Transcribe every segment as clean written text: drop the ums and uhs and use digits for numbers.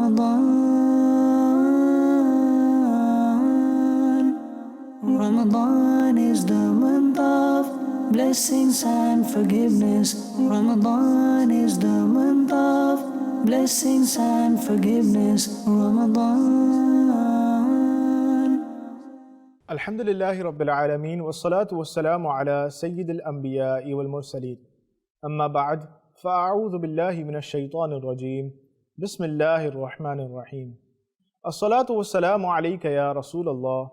Ramadan. Ramadan is the month of blessings and forgiveness. Ramadan is the month of blessings and forgiveness. Ramadan. Alhamdulillahi Rabbil Alameen wa salatu wa salamu ala Sayyidil Anbiya'i wal Mursaleen. Amma ba'd, fa'a'udhu billahi minash shaitanir rajeem. Bismillahir Rahmanir Rahim. As-salatu wa salamu alayka ya Rasulallah.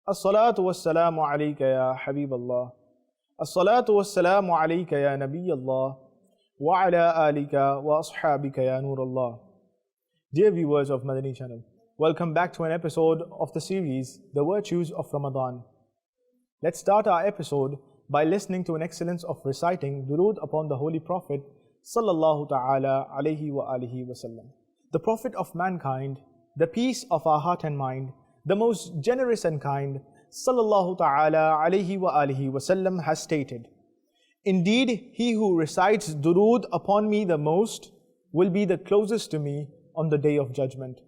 As-salatu wa salamu alayka ya Habiballah. As-salatu wa salamu alayka ya Nabiyallah. Wa ala alika wa ashabika ya Nurallah. Dear viewers of Madani Channel, welcome back to an episode of the series, The Virtues of Ramadan. Let's start our episode by listening to an excellence of reciting durood upon the Holy Prophet sallallahu ta'ala alayhi wa alihi wa sallam. The Prophet of mankind, the peace of our heart and mind, the most generous and kind, sallallahu ta'ala alayhi wa alihi wa sallam has stated, "Indeed, he who recites durood upon me the most will be the closest to me on the day of judgment."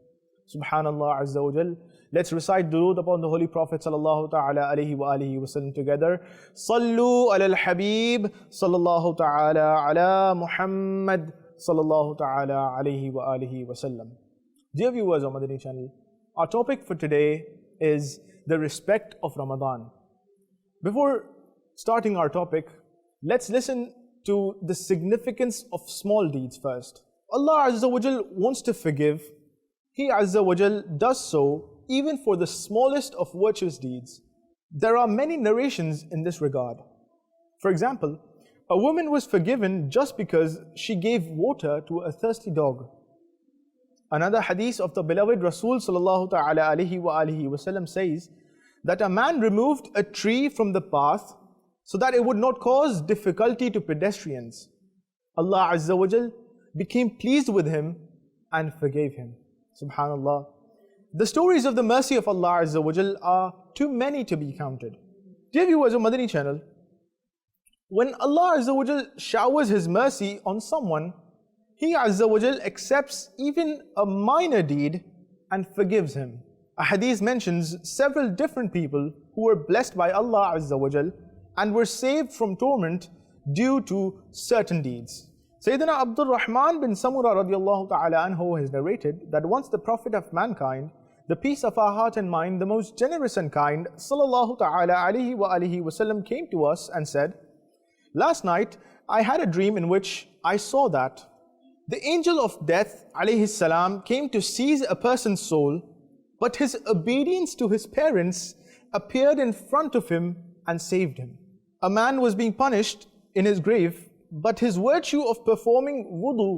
Subhanallah Azza wa Jal. Let's recite durood upon the Holy Prophet sallallahu ta'ala alayhi wa alihi wa sallam together. Sallu ala al-Habib sallallahu ta'ala ala Muhammad sallallahu ta'ala alayhi wa alihi wa sallam. Dear viewers of Madani Channel, our topic for today is the respect of Ramadan. Before starting our topic, let's listen to the significance of small deeds first. Allah Azza wa Jal wants to forgive. He Azza wa Jal does so even for the smallest of virtuous deeds. There are many narrations in this regard. For example, a woman was forgiven just because she gave water to a thirsty dog. Another hadith of the beloved Rasul sallallahu ta'ala alayhi wa alihi wa sallam says that a man removed a tree from the path so that it would not cause difficulty to pedestrians. Allah Azza wa Jal became pleased with him and forgave him. Subhanallah. The stories of the mercy of Allah Azza wa Jal are too many to be counted. Dear viewers of Madani Channel, when Allah Azza wa Jal showers His mercy on someone, He Azza wa Jal accepts even a minor deed and forgives him. A hadith mentions several different people who were blessed by Allah Azza wa Jal and were saved from torment due to certain deeds. Sayyidina Abdul Rahman bin Samura radiallahu ta'ala anhu has narrated that once the Prophet of mankind, the peace of our heart and mind, the most generous and kind, sallallahu ta'ala alayhi wa alihi wa sallam, came to us and said, "Last night I had a dream in which I saw that the angel of death alayhi salam came to seize a person's soul, but his obedience to his parents appeared in front of him and saved him. A man was being punished in his grave, but his virtue of performing wudu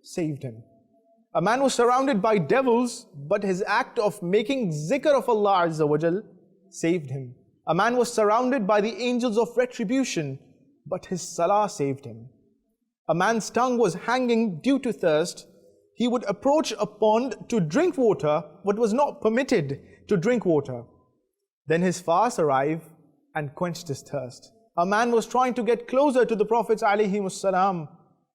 saved him. A man was surrounded by devils, but his act of making zikr of Allah Azza wa Jal saved him. A man was surrounded by the angels of retribution, but his salah saved him. A man's tongue was hanging due to thirst. He would approach a pond to drink water, but was not permitted to drink water. Then his fast arrived and quenched his thirst. A man was trying to get closer to the Prophet ﷺ,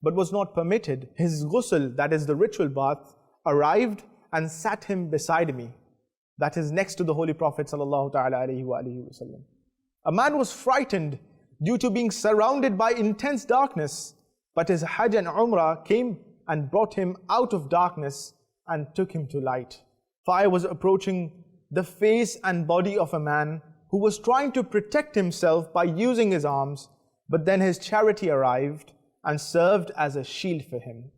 but was not permitted. His ghusl, that is the ritual bath, arrived and sat him beside me, that is next to the Holy Prophet ﷺ. A man was frightened due to being surrounded by intense darkness, but his Hajj and Umrah came and brought him out of darkness and took him to light. Fire was approaching the face and body of a man who was trying to protect himself by using his arms, but then his charity arrived and served as a shield for him.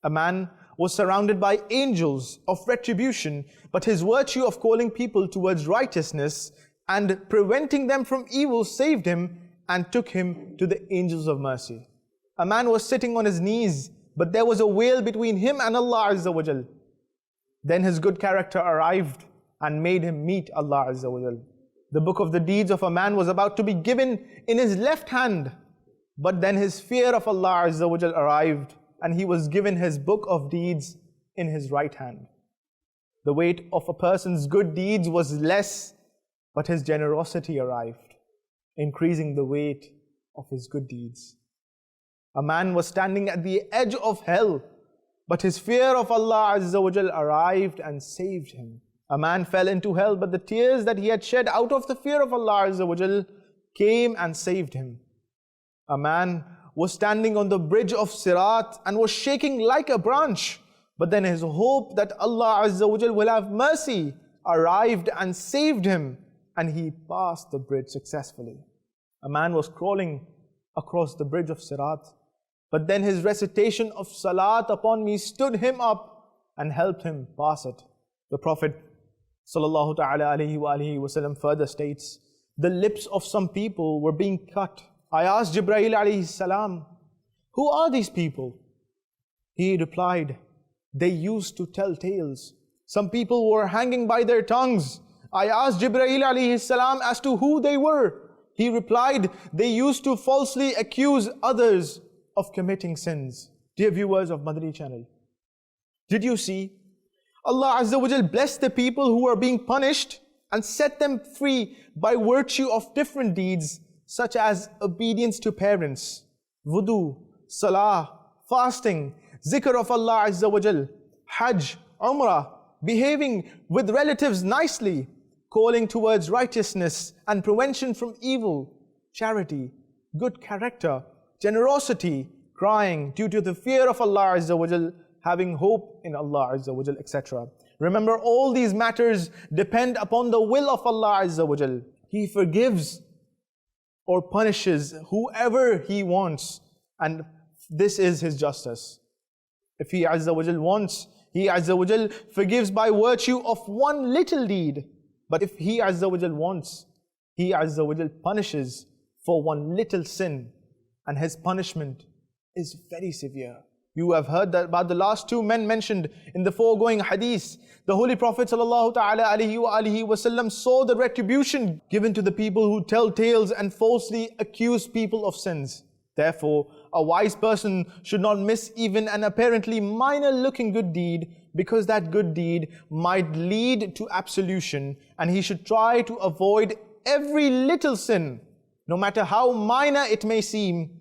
A man was surrounded by angels of retribution, but his virtue of calling people towards righteousness and preventing them from evil saved him and took him to the angels of mercy. A man was sitting on his knees, but there was a veil between him and Allah Azza wa Jal. Then his good character arrived and made him meet Allah Azza wa Jal. The book of the deeds of a man was about to be given in his left hand, but then his fear of Allah Azza wa Jal arrived and he was given his book of deeds in his right hand. The weight of a person's good deeds was less, but his generosity arrived, increasing the weight of his good deeds. A man was standing at the edge of hell, but his fear of Allah Azza wa Jal arrived and saved him. A man fell into hell, but the tears that he had shed out of the fear of Allah Azza wa Jal came and saved him. A man was standing on the bridge of Sirat and was shaking like a branch, but then his hope that Allah Azza wa Jal will have mercy arrived and saved him, and he passed the bridge successfully. A man was crawling across the bridge of Sirat, but then his recitation of Salat upon me stood him up and helped him pass it. The Prophet sallallahu ta'ala alayhi wa alihi wasallam further states, the lips of some people were being cut. I asked Jibreel alayhi salam, who are these people? He replied, they used to tell tales. Some people were hanging by their tongues. I asked Jibreel alayhi salam as to who they were. He replied, they used to falsely accuse others of committing sins. Dear viewers of Madani Channel, did you see? Allah Azza wa Jal blessed the people who were being punished and set them free by virtue of different deeds such as obedience to parents, wudu, salah, fasting, zikr of Allah Azza wa Jal, hajj, umrah, behaving with relatives nicely, calling towards righteousness and prevention from evil, charity, good character, generosity, crying due to the fear of Allah Azza wa Jal, having hope in Allah Azza wa Jal, etc. Remember, all these matters depend upon the will of Allah Azza wa Jal. He forgives or punishes whoever He wants, and this is His justice. If He Azza wa Jal wants, He Azza wa Jal forgives by virtue of one little deed. But if He Azza wa Jal wants, He Azza wa Jal punishes for one little sin, and His punishment is very severe. You have heard that about the last two men mentioned in the foregoing hadith. The Holy Prophet sallallahu ta'ala alayhi wa alihi wasallam saw the retribution given to the people who tell tales and falsely accuse people of sins. Therefore, a wise person should not miss even an apparently minor looking good deed, because that good deed might lead to absolution, and he should try to avoid every little sin, no matter how minor it may seem,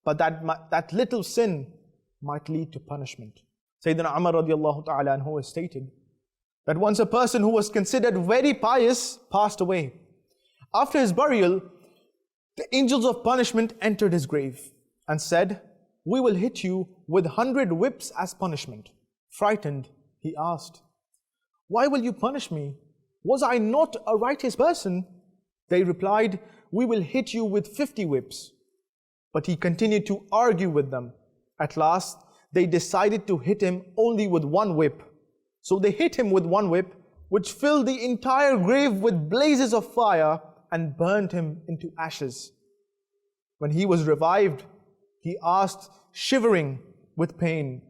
but that little sin might lead to punishment. Sayyidina Umar radiallahu ta'ala anhu has stated that once a person who was considered very pious passed away. After his burial, the angels of punishment entered his grave and said, we will hit you with 100 whips as punishment. Frightened, he asked, why will you punish me? Was I not a righteous person? They replied, we will hit you with 50 whips. But he continued to argue with them. At last, they decided to hit him only with one whip. So they hit him with one whip, which filled the entire grave with blazes of fire and burned him into ashes. When he was revived, he asked, shivering with pain,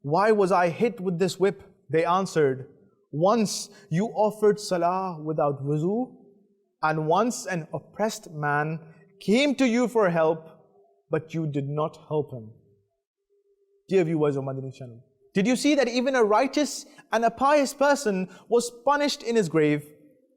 why was I hit with this whip? They answered, once you offered salah without wuzu, and once an oppressed man came to you for help, but you did not help him. Dear viewers of Madani Channel, did you see that even a righteous and a pious person was punished in his grave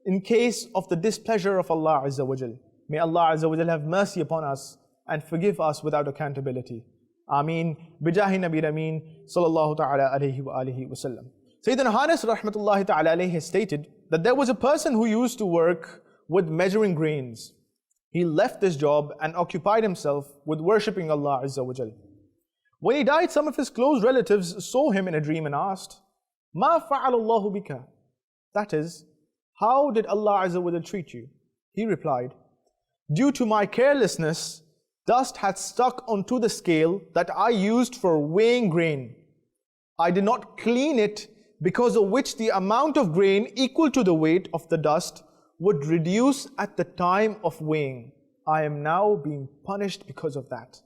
in case of the displeasure of Allah Azza wa Jal? May Allah Azza wa Jal have mercy upon us and forgive us without accountability. Ameen. Bijahi Nabi Ameen. Sallallahu ta'ala alayhi wa alihi wa sallam. Sayyidina Haris rahmatullahi ta'ala alayhi has stated that there was a person who used to work with measuring grains. He left this job and occupied himself with worshipping Allah Azza wa Jal. When he died, some of his close relatives saw him in a dream and asked, Ma fa'alallahu bika? That is, how did Allah Azza wa Jal treat you? He replied, due to my carelessness, dust had stuck onto the scale that I used for weighing grain. I did not clean it, because of which the amount of grain equal to the weight of the dust would reduce at the time of weighing. I am now being punished because of that.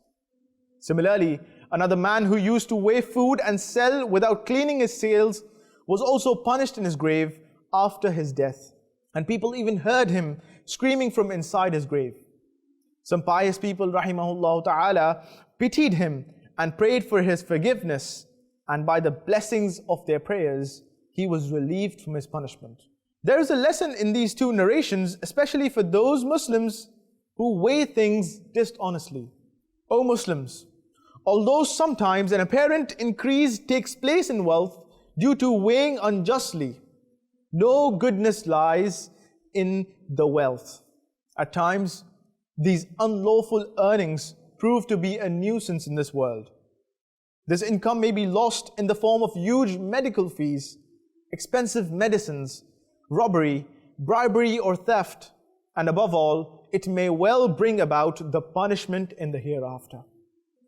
Similarly, another man who used to weigh food and sell without cleaning his scales was also punished in his grave after his death. And people even heard him screaming from inside his grave. Some pious people, rahimahullah ta'ala, pitied him and prayed for his forgiveness. And by the blessings of their prayers, he was relieved from his punishment. There is a lesson in these two narrations, especially for those Muslims who weigh things dishonestly. O Muslims, Although sometimes an apparent increase takes place in wealth due to weighing unjustly, no goodness lies in the wealth. At times, these unlawful earnings prove to be a nuisance in this world. This income may be lost in the form of huge medical fees, expensive medicines, robbery, bribery or theft, and above all, it may well bring about the punishment in the hereafter.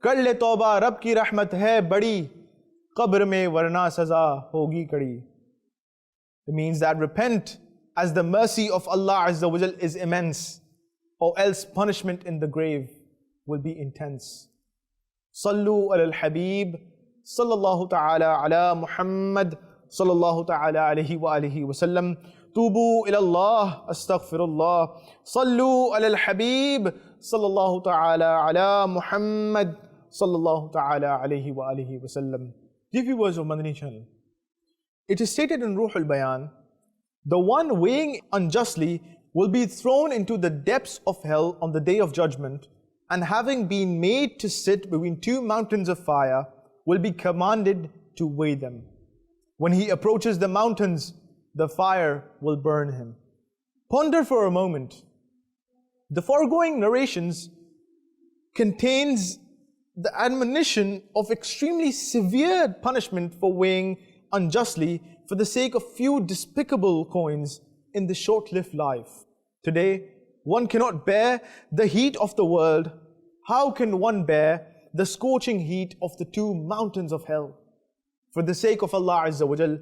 Kar le tauba, Rab ki rahmat hai badi, qabr mein warna saza hogi kadi. It means that repent, as the mercy of Allah Azza wa Jal is immense, or else punishment in the grave will be intense. Sallu ala al-Habib, sallallahu ta'ala ala Muhammad, sallallahu ta'ala alayhi wa alihi wa sallam. Tubu ila Allah, astaghfirullah. Sallu ala al-Habib, sallallahu ta'ala ala Muhammad, sallallahu ta'ala alayhi wa alihi wa sallam. Dear viewers of Madani Channel, it is stated in Ruh al-Bayan, the one weighing unjustly will be thrown into the depths of hell on the day of judgment, and having been made to sit between two mountains of fire, will be commanded to weigh them. When he approaches the mountains, the fire will burn him. Ponder for a moment. The foregoing narrations contains the admonition of extremely severe punishment for weighing unjustly for the sake of few despicable coins in the short-lived life. Today, one cannot bear the heat of the world. How can one bear the scorching heat of the two mountains of hell? For the sake of Allah Azza wa Jal,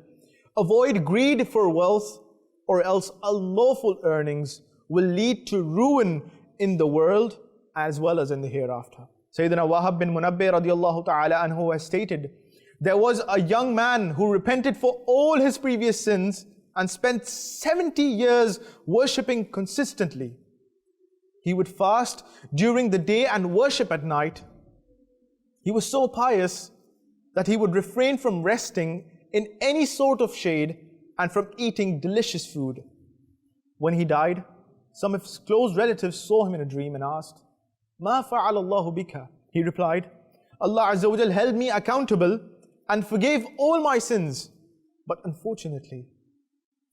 avoid greed for wealth, or else unlawful earnings will lead to ruin in the world as well as in the hereafter. Sayyidina Wahab bin Munabbih radiallahu ta'ala anhu has stated, there was a young man who repented for all his previous sins and spent 70 years worshipping consistently. He would fast during the day and worship at night. He was so pious that he would refrain from resting in any sort of shade and from eating delicious food. When he died, some of his close relatives saw him in a dream and asked, "Ma fa'ala Allahu bika?" He replied, "Allah Azza wa Jal held me accountable and forgave all my sins. But unfortunately,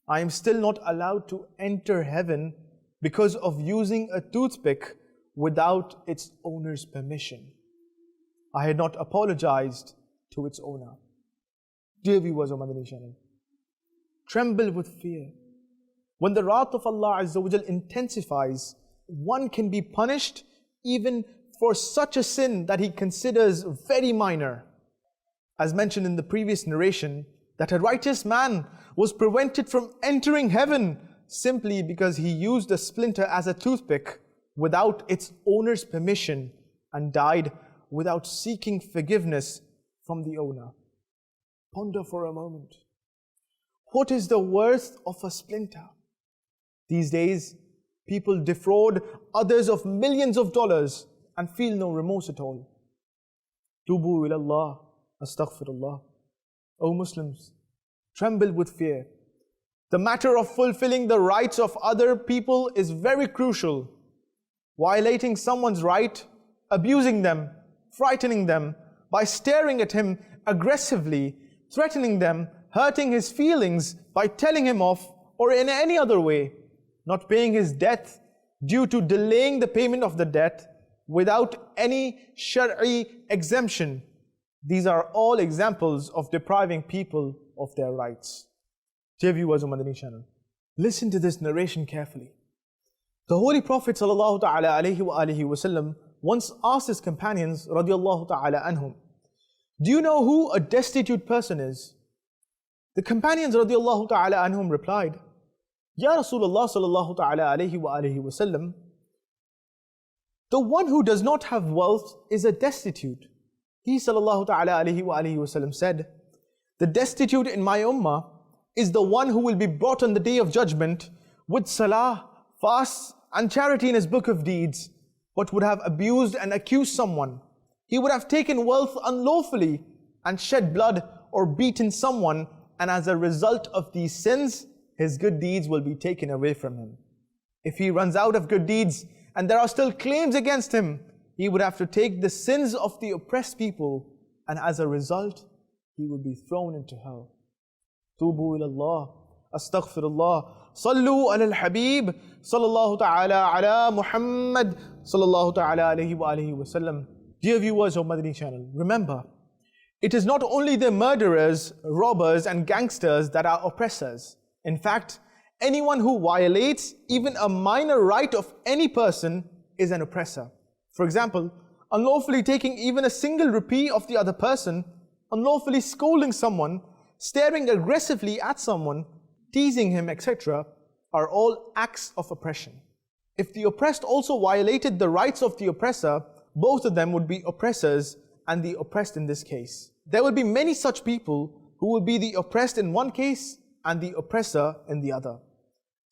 I am still not allowed to enter heaven because of using a toothpick without its owner's permission. I had not apologized to its owner." Dear viewers of Madani Channel, tremble with fear. When the wrath of Allah Azza wa Jal intensifies, one can be punished even for such a sin that he considers very minor. As mentioned in the previous narration, that a righteous man was prevented from entering heaven simply because he used a splinter as a toothpick without its owner's permission and died without seeking forgiveness from the owner. Ponder for a moment. What is the worth of a splinter? These days, people defraud others of millions of dollars and feel no remorse at all. Tubu ila Allah, astaghfirullah. O Muslims, tremble with fear. The matter of fulfilling the rights of other people is very crucial. Violating someone's right, abusing them, frightening them, by staring at him aggressively, threatening them, hurting his feelings by telling him off, or in any other way, not paying his debt due to delaying the payment of the debt without any Shari'i exemption. These are all examples of depriving people of their rights. Dear viewers of Madani Channel, listen to this narration carefully. The Holy Prophet sallallahu ta'ala alayhi wa alihi wa sallam once asked his companions radiallahu ta'ala anhum, "Do you know who a destitute person is?" The companions radiallahu ta'ala anhum replied, "Ya Rasulullah sallallahu ta'ala alayhi wa alihi wa sallam, the one who does not have wealth is a destitute." He sallallahu ta'ala alayhi wa alihi wa sallam said, "The destitute in my ummah is the one who will be brought on the day of judgment with salah, fasts and charity in his book of deeds, but would have abused and accused someone. He would have taken wealth unlawfully and shed blood or beaten someone, and as a result of these sins, his good deeds will be taken away from him. If he runs out of good deeds and there are still claims against him, he would have to take the sins of the oppressed people, and as a result, he would be thrown into hell. Tubu ilallah, astaghfirullah, sallu ala al-habib, sallallahu ta'ala ala Muhammad, sallallahu ta'ala alayhi wa alihi wa sallam. Dear viewers of Madani Channel, remember, it is not only the murderers, robbers and gangsters that are oppressors. In fact, anyone who violates even a minor right of any person is an oppressor. For example, unlawfully taking even a single rupee of the other person, unlawfully scolding someone, staring aggressively at someone, teasing him, etc., are all acts of oppression. If the oppressed also violated the rights of the oppressor, both of them would be oppressors and the oppressed in this case. There will be many such people who will be the oppressed in one case and the oppressor in the other.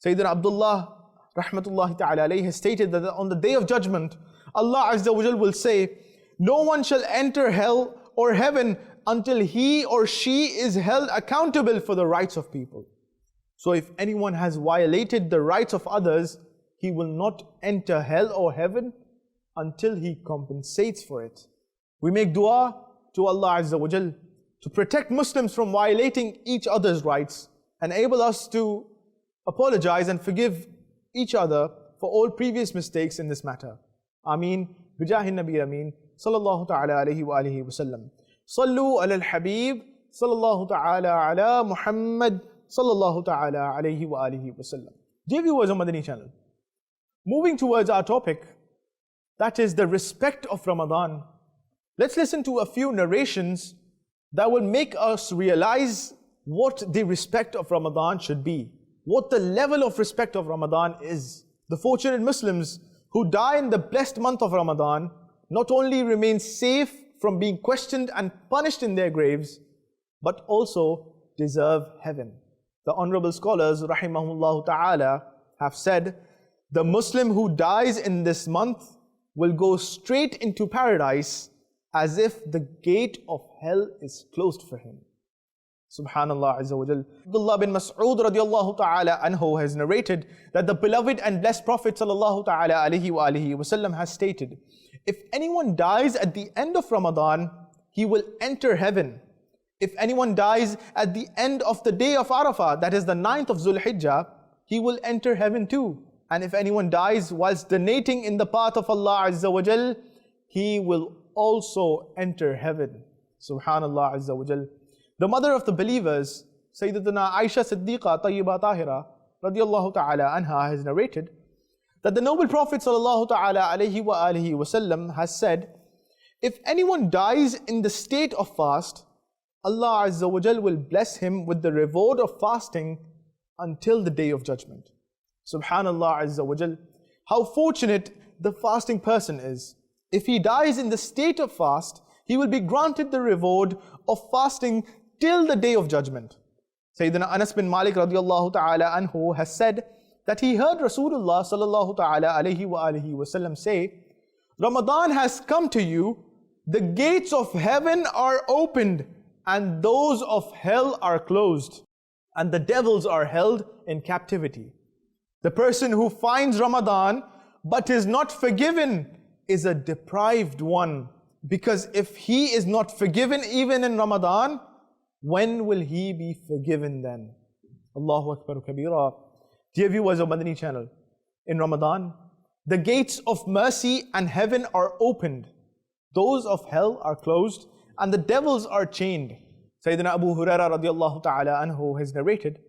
Sayyidina Abdullah rahmatullahi ta'ala alayhi has stated that on the day of judgment, Allah Azza wa Jal will say, no one shall enter hell or heaven until he or she is held accountable for the rights of people. So if anyone has violated the rights of others, he will not enter hell or heaven until he compensates for it. We make dua to Allah Azza wa Jal to protect Muslims from violating each other's rights, enable us to apologize and forgive each other for all previous mistakes in this matter. Ameen. Bijahi Nabi Ameen. Sallallahu ta'ala alayhi wa alihi wa sallam. Sallu ala al-habib. Sallallahu ta'ala ala Muhammad. Sallallahu ta'ala alayhi wa alihi wa sallam. Dear viewers on Madani Channel, moving towards our topic, that is the respect of Ramadan. Let's listen to a few narrations that will make us realize what the respect of Ramadan should be, what the level of respect of Ramadan is. The fortunate Muslims who die in the blessed month of Ramadan not only remain safe from being questioned and punished in their graves, but also deserve heaven. The honorable scholars, rahimahullah ta'ala, have said, the Muslim who dies in this month will go straight into paradise as if the gate of hell is closed for him. Subhanallah Azza wa Jal. Abdullah bin Mas'ud radiallahu ta'ala anhu has narrated that the beloved and blessed Prophet sallallahu ta'ala alayhi wa alihi wa sallam has stated, if anyone dies at the end of Ramadan, he will enter heaven. If anyone dies at the end of the day of Arafah, that is the 9th of Dhul Hijjah, he will enter heaven too. And if anyone dies whilst donating in the path of Allah Azza wa Jal, he will also enter heaven. Subhanallah Azza wa Jal. The mother of the believers, Sayyidatuna Aisha Siddiqa Tayyiba Tahira radiallahu ta'ala anha has narrated that the noble Prophet sallallahu ta'ala alayhi wa alihi wa sallam has said, if anyone dies in the state of fast, Allah Azza wa Jal will bless him with the reward of fasting until the day of judgment. Subhanallah Azza wa Jal. How fortunate the fasting person is. If he dies in the state of fast, he will be granted the reward of fasting till the day of judgment. Sayyidina Anas bin Malik radiallahu ta'ala anhu has said that he heard Rasulullah sallallahu ta'ala alayhi wa alihi wa sallam say, Ramadan has come to you, the gates of heaven are opened and those of hell are closed, and the devils are held in captivity. The person who finds Ramadan but is not forgiven is a deprived one, because if he is not forgiven even in Ramadan, when will he be forgiven then? Allahu Akbar Kabira. Dear viewers of Madani Channel, in Ramadan, the gates of mercy and heaven are opened, those of hell are closed, and the devils are chained. Sayyidina Abu Huraira radiallahu ta'ala anhu has narrated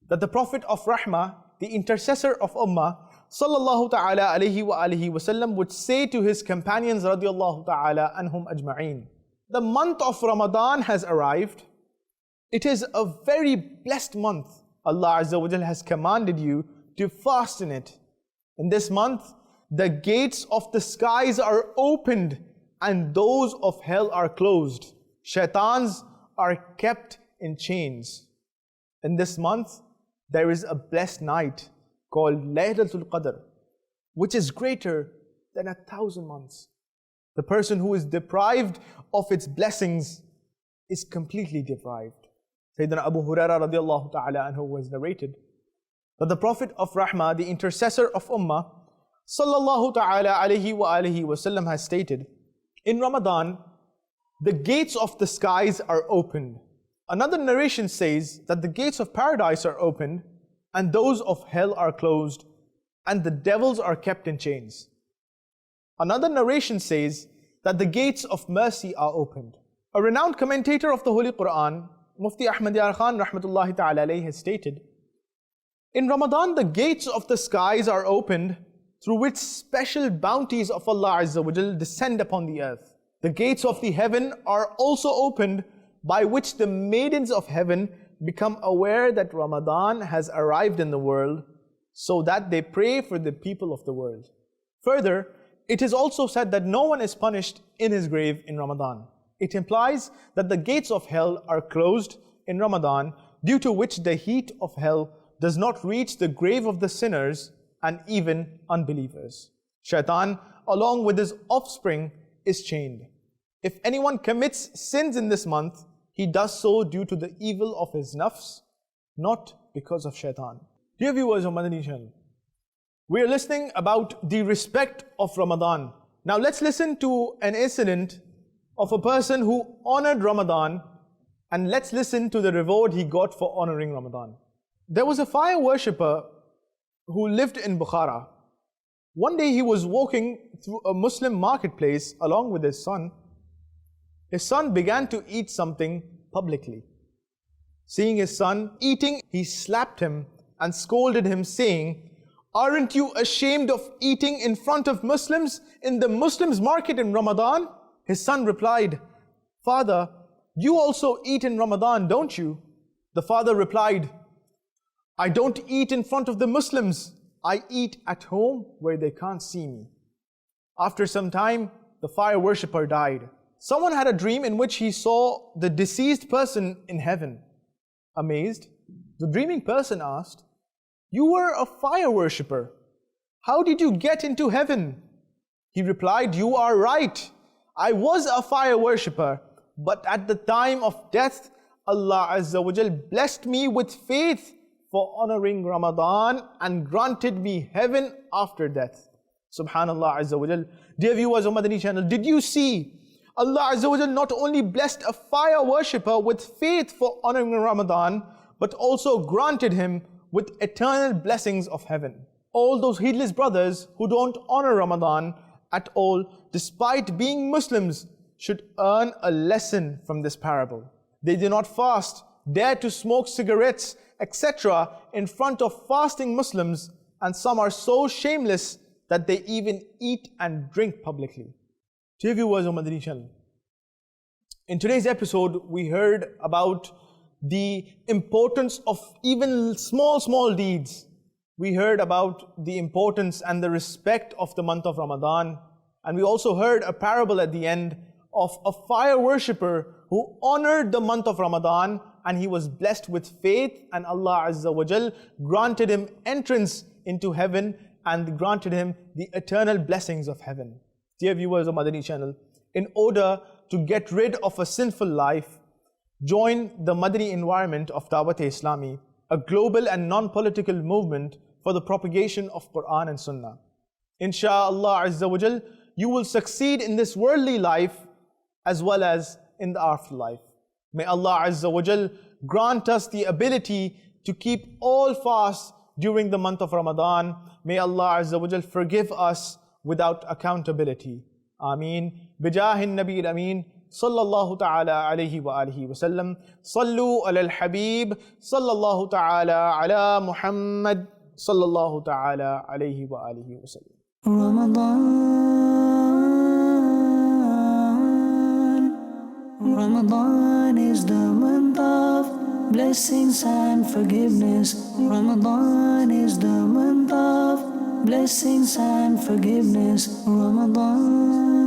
that the Prophet of Rahmah, the intercessor of Ummah, sallallahu ta'ala alayhi wa alihi wa sallam, would say to his companions radiallahu ta'ala anhum ajma'een, the month of Ramadan has arrived. It is a very blessed month. Allah Azza wa Jal has commanded you to fast in it. In this month, the gates of the skies are opened and those of hell are closed. Shaitans are kept in chains. In this month, there is a blessed night called Laylatul Qadr, which is greater than 1,000 months. The person who is deprived of its blessings is completely deprived. Sayyidina Abu Huraira radiallahu ta'ala anhu was narrated that the Prophet of Rahmah, the intercessor of Ummah, sallallahu ta'ala alayhi wa alihi wasallam has stated, in Ramadan, the gates of the skies are opened. Another narration says that the gates of paradise are opened and those of hell are closed and the devils are kept in chains. Another narration says that the gates of mercy are opened. A renowned commentator of the Holy Quran, Mufti Ahmad Yar Khan rahmatullahi ta'ala alayhi, has stated, in Ramadan the gates of the skies are opened through which special bounties of Allah Azza wa Jal descend upon the earth. The gates of the heaven are also opened by which the maidens of heaven become aware that Ramadan has arrived in the world, so that they pray for the people of the world. Further, it is also said that no one is punished in his grave in Ramadan. It implies that the gates of hell are closed in Ramadan, due to which the heat of hell does not reach the grave of the sinners and even unbelievers. Shaitan, along with his offspring, is chained. If anyone commits sins in this month, he does so due to the evil of his nafs, not because of shaitan. Dear viewers of Madani Channel, we are listening about the respect of Ramadan. Now let's listen to an incident of a person who honored Ramadan, and let's listen to the reward he got for honoring Ramadan. There was a fire worshipper who lived in Bukhara. One day he was walking through a Muslim marketplace along with his son. His son began to eat something publicly. Seeing his son eating, he slapped him and scolded him, saying, "Aren't you ashamed of eating in front of Muslims in the Muslims' market in Ramadan?" His son replied, "Father, you also eat in Ramadan, don't you?" The father replied, "I don't eat in front of the Muslims. I eat at home where they can't see me." After some time, the fire worshipper died. Someone had a dream in which he saw the deceased person in heaven. Amazed, the dreaming person asked, "You were a fire worshipper. How did you get into heaven?" He replied, "You are right. I was a fire worshipper, but at the time of death, Allah Azza wa Jal blessed me with faith for honoring Ramadan and granted me heaven after death." Subhanallah Azza wa Jal. Dear viewers of Madani Channel, did you see? Allah Azza wa Jal not only blessed a fire worshipper with faith for honoring Ramadan, but also granted him with eternal blessings of heaven. All those heedless brothers who don't honor Ramadan at all, despite being Muslims, should earn a lesson from this parable. They do not fast, dare to smoke cigarettes, etc. in front of fasting Muslims, and some are so shameless that they even eat and drink publicly. Dear viewers of Madani Channel, in today's episode, we heard about the importance of even small deeds. We heard about the importance and the respect of the month of Ramadan. And we also heard a parable at the end of a fire worshipper who honored the month of Ramadan, and he was blessed with faith, and Allah Azza wa Jal granted him entrance into heaven and granted him the eternal blessings of heaven. Dear viewers of Madani Channel, in order to get rid of a sinful life, join the Madani environment of Dawat-e-Islami, a global and non-political movement for the propagation of Quran and Sunnah. Insha'Allah Azza wa Jal, you will succeed in this worldly life as well as in the afterlife. May Allah Azza wa Jal grant us the ability to keep all fasts during the month of Ramadan. May Allah Azza wa Jal forgive us without accountability. Ameen. Bijahin Nabi Ameen. Sallallahu ta'ala alayhi wa alihi wa sallam. Sallu ala al-Habib. Sallallahu ta'ala ala Muhammad. Sallallahu ta'ala alayhi wa alihi wa sallam. Ramadan is the month of blessings and forgiveness. Ramadan is the month of blessings and forgiveness. Ramadan.